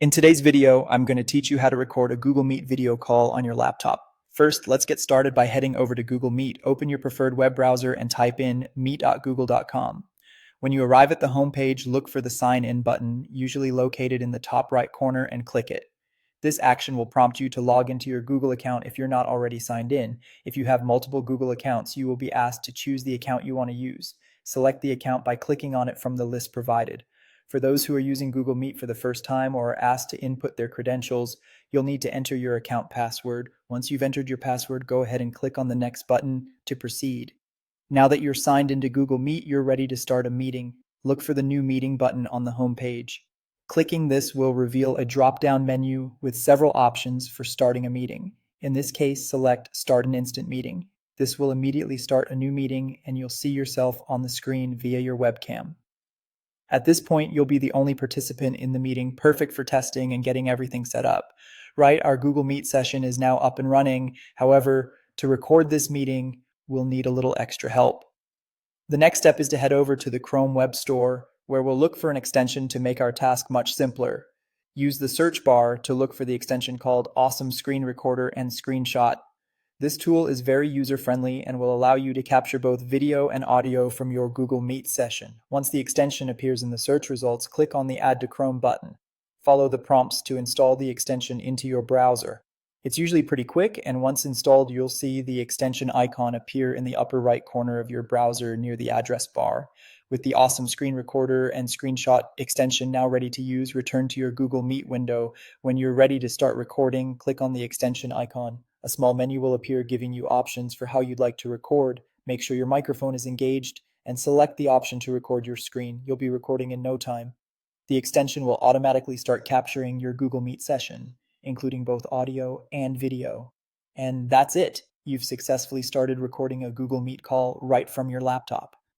In today's video, I'm going to teach you how to record a Google Meet video call on your laptop. First, let's get started by heading over to Google Meet. Open your preferred web browser and type in meet.google.com. When you arrive at the home page, look for the Sign In button, usually located in the top right corner, and click it. This action will prompt you to log into your Google account if you're not already signed in. If you have multiple Google accounts, you will be asked to choose the account you want to use. Select the account by clicking on it from the list provided. For those who are using Google Meet for the first time or are asked to input their credentials, you'll need to enter your account password. Once you've entered your password, go ahead and click on the next button to proceed. Now that you're signed into Google Meet, you're ready to start a meeting. Look for the New Meeting button on the home page. Clicking this will reveal a drop-down menu with several options for starting a meeting. In this case, select Start an Instant Meeting. This will immediately start a new meeting and you'll see yourself on the screen via your webcam. At this point, you'll be the only participant in the meeting, perfect for testing and getting everything set up. Right, our Google Meet session is now up and running. However, to record this meeting, we'll need a little extra help. The next step is to head over to the Chrome Web Store, where we'll look for an extension to make our task much simpler. Use the search bar to look for the extension called Awesome Screen Recorder and Screenshot. This tool is very user-friendly and will allow you to capture both video and audio from your Google Meet session. Once the extension appears in the search results, click on the Add to Chrome button. Follow the prompts to install the extension into your browser. It's usually pretty quick, and once installed, you'll see the extension icon appear in the upper right corner of your browser near the address bar. With the Awesome Screen Recorder and Screenshot extension now ready to use, return to your Google Meet window. When you're ready to start recording, click on the extension icon. A small menu will appear giving you options for how you'd like to record. Make sure your microphone is engaged and select the option to record your screen. You'll be recording in no time. The extension will automatically start capturing your Google Meet session, including both audio and video. And that's it. You've successfully started recording a Google Meet call right from your laptop.